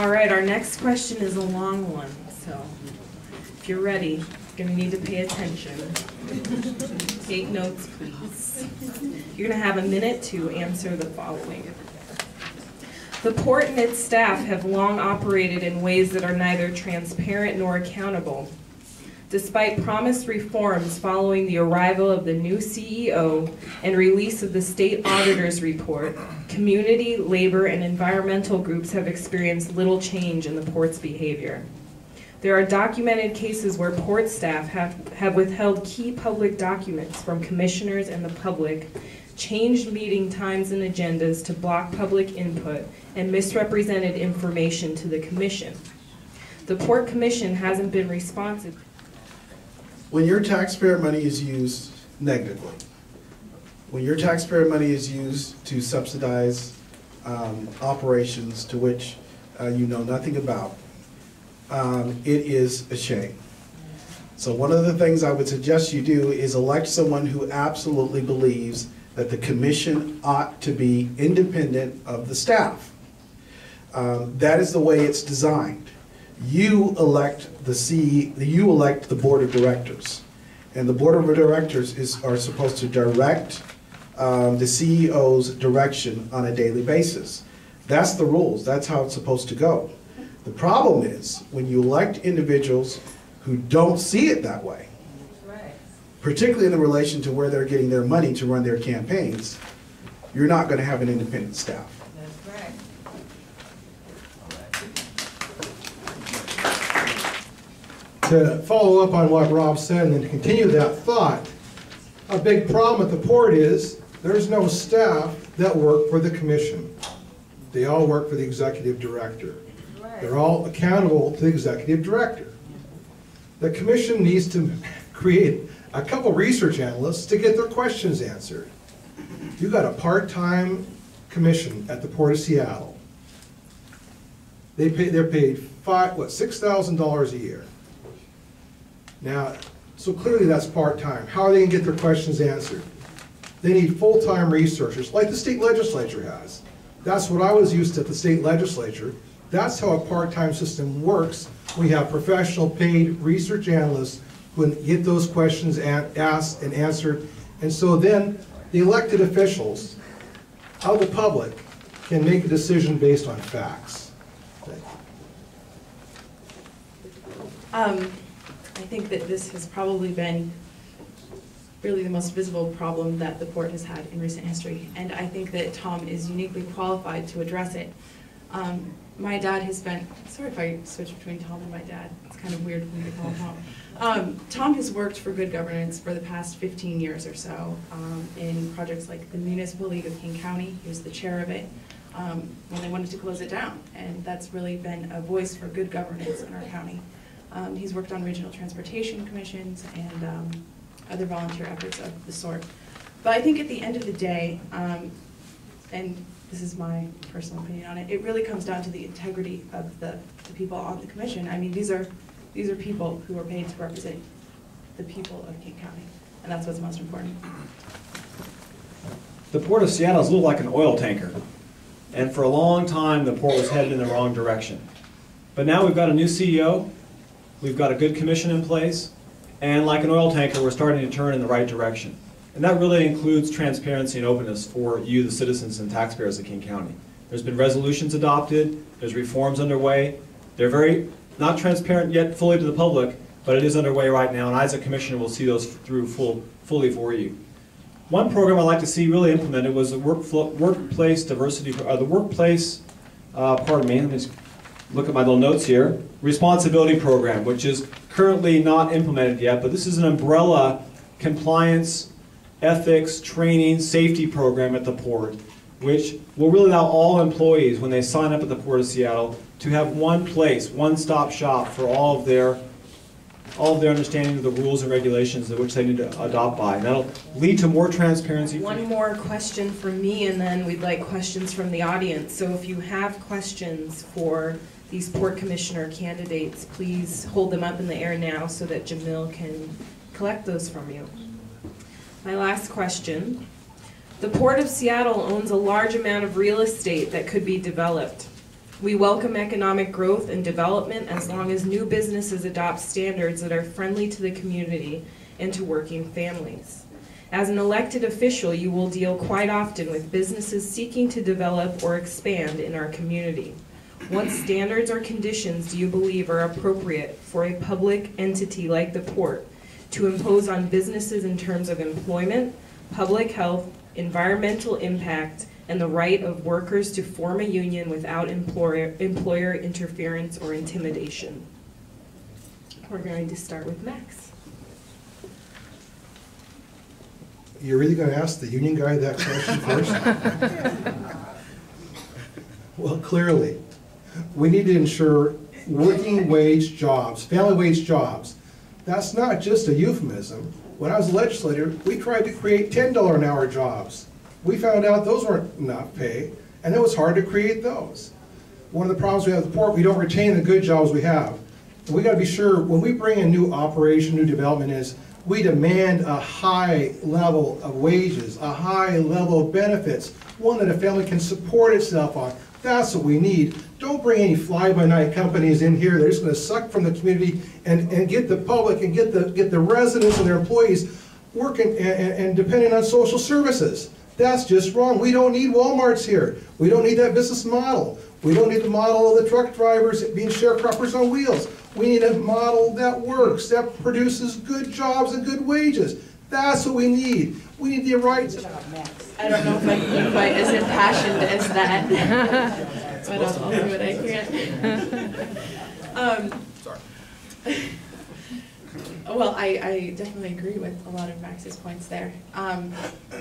All right, our next question is a long one, so if you're ready, you're going to need to pay attention. Take notes, please. You're going to have a minute to answer the following. The port and its staff have long operated in ways that are neither transparent nor accountable. Despite promised reforms following the arrival of the new CEO and release of the state auditor's report, community, labor, and environmental groups have experienced little change in the port's behavior. There are documented cases where port staff have withheld key public documents from commissioners and the public, changed meeting times and agendas to block public input, and misrepresented information to the commission. The Port Commission hasn't been responsive. When your taxpayer money is used negatively, when your taxpayer money is used to subsidize operations to which you know nothing about, it is a shame. So one of the things I would suggest you do is elect someone who absolutely believes that the commission ought to be independent of the staff. That is the way it's designed. You elect the board of directors, and the board of directors are supposed to direct the CEO's direction on a daily basis. That's the rules. That's how it's supposed to go. The problem is when you elect individuals who don't see it that way, particularly in relation to where they're getting their money to run their campaigns, you're not going to have an independent staff. That's right. To follow up on what Rob said and to continue that thought, a big problem at the port is there's no staff that work for the commission. They all work for the executive director. Right. They're all accountable to the executive director. The commission needs to create a couple research analysts to get their questions answered. You've got a part-time commission at the Port of Seattle. They're paid $6,000 a year. Now, so clearly that's part-time. How are they going to get their questions answered? They need full-time researchers, like the state legislature has. That's what I was used to at the state legislature. That's how a part-time system works. We have professional paid research analysts who get those questions asked and answered. And so then the elected officials of the public can make a decision based on facts. I think that this has probably been really the most visible problem that the port has had in recent history, and I think that Tom is uniquely qualified to address it. My dad has spent, sorry if I switch between Tom and my dad, it's kind of weird for me to call him Tom. Tom has worked for good governance for the past 15 years or so in projects like the Municipal League of King County. He was the chair of it when they wanted to close it down, and that's really been a voice for good governance in our county. He's worked on regional transportation commissions and other volunteer efforts of the sort. But I think at the end of the day, and this is my personal opinion on it, it really comes down to the integrity of the people on the commission. I mean, these are people who are paid to represent the people of King County, and that's what's most important. The Port of Seattle is a little like an oil tanker, and for a long time the port was headed in the wrong direction. But now we've got a new CEO, we've got a good commission in place, and like an oil tanker, we're starting to turn in the right direction. And that really includes transparency and openness for you, the citizens and taxpayers of King County. There's been resolutions adopted, there's reforms underway. They're not transparent yet fully to the public, but it is underway right now, and I as a commissioner will see those through fully for you. One program I'd like to see really implemented was the workplace diversity, let me just look at my little notes here, responsibility program, which is currently not implemented yet, but this is an umbrella compliance, ethics, training, safety program at the port, which will really allow all employees, when they sign up at the Port of Seattle, to have one place, one-stop shop for all of their understanding of the rules and regulations which they need to adopt by. And that'll lead to more transparency. One more question from me, and then we'd like questions from the audience. So if you have questions for these port commissioner candidates, please hold them up in the air now so that Jamil can collect those from you. My last question. The Port of Seattle owns a large amount of real estate that could be developed. We welcome economic growth and development as long as new businesses adopt standards that are friendly to the community and to working families. As an elected official, you will deal quite often with businesses seeking to develop or expand in our community. What standards or conditions do you believe are appropriate for a public entity like the Port to impose on businesses in terms of employment, public health, environmental impact, and the right of workers to form a union without employer interference or intimidation? We're going to start with Max. You're really going to ask the union guy that question first? Well, clearly, we need to ensure working wage jobs, family wage jobs. That's not just a euphemism. When I was a legislator, we tried to create $10 an hour jobs. We found out those weren't enough pay, and it was hard to create those. One of the problems we have at the Port, we don't retain the good jobs we have. And we got to be sure when we bring a new operation, new development is, we demand a high level of wages, a high level of benefits, one that a family can support itself on. That's what we need. Don't bring any fly-by-night companies in here. They're just going to suck from the community and get the public and get the residents and their employees working and depending on social services. That's just wrong. We don't need Walmarts here. We don't need that business model. We don't need the model of the truck drivers being sharecroppers on wheels. We need a model that works, that produces good jobs and good wages. That's what we need. We need the right. I don't know if I can be quite as impassioned as that, but I'll do what I can. Sorry. Well, I definitely agree with a lot of Max's points there.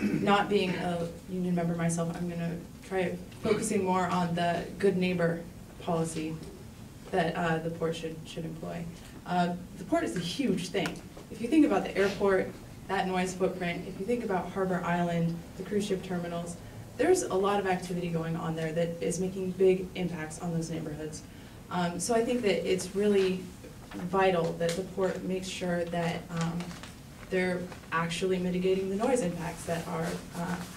Not being a union member myself, I'm going to try focusing more on the good neighbor policy that the Port should employ. The Port is a huge thing. If you think about the airport, that noise footprint, if you think about Harbor Island, the cruise ship terminals, there's a lot of activity going on there that is making big impacts on those neighborhoods. So I think that it's really vital that the Port makes sure that they're actually mitigating the noise impacts that are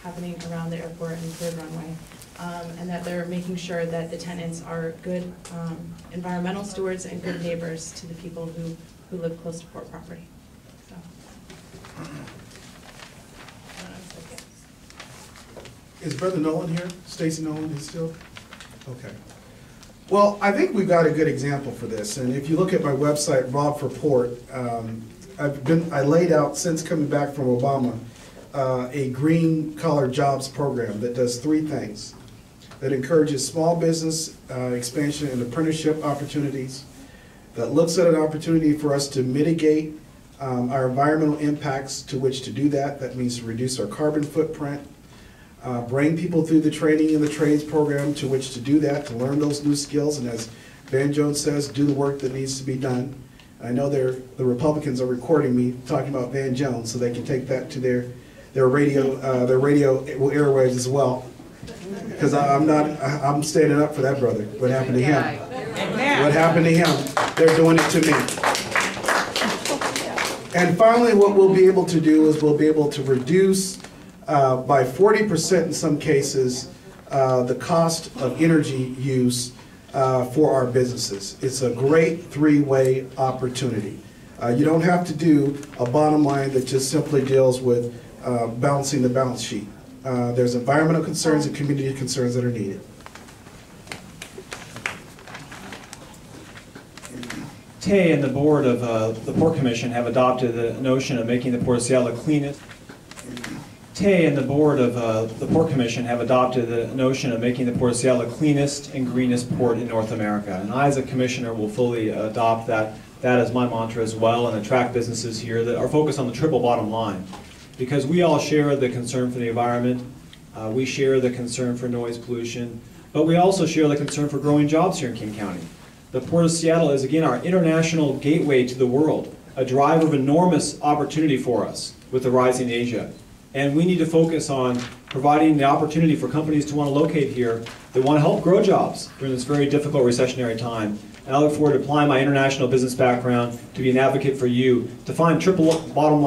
happening around the airport and the third runway, and that they're making sure that the tenants are good environmental stewards and good neighbors to the people who live close to Port property. So. Is Brother Nolan here? Stacy Nolan is still? Okay. Well, I think we've got a good example for this, and if you look at my website, Rob for Port, I laid out, since coming back from Obama, a green collar jobs program that does three things. That encourages small business expansion and apprenticeship opportunities, that looks at an opportunity for us to mitigate our environmental impacts to which to do that. That means to reduce our carbon footprint, bring people through the training and the trades program to which to do that, to learn those new skills, and as Van Jones says, do the work that needs to be done. I know the Republicans are recording me talking about Van Jones, so they can take that to their radio airwaves as well. Because I'm standing up for that brother. What happened to him? What happened to him? They're doing it to me. And finally, what we'll be able to do is we'll be able to reduce by 40% in some cases the cost of energy use for our businesses. It's a great three-way opportunity. You don't have to do a bottom line that just simply deals with balancing the balance sheet. There's environmental concerns and community concerns that are needed. Tay and the board of the Port Commission have adopted the notion of making the Port of Seattle the cleanest. Tay and the board of the Port Commission have adopted the notion of making the Port of Seattle the cleanest and greenest port in North America. And I, as a commissioner, will fully adopt that as my mantra as well, and attract businesses here that are focused on the triple bottom line. Because we all share the concern for the environment, we share the concern for noise pollution, but we also share the concern for growing jobs here in King County. The Port of Seattle is, again, our international gateway to the world, a driver of enormous opportunity for us with the rising Asia. And we need to focus on providing the opportunity for companies to want to locate here that want to help grow jobs during this very difficult recessionary time. And I look forward to applying my international business background to be an advocate for you to find triple bottom line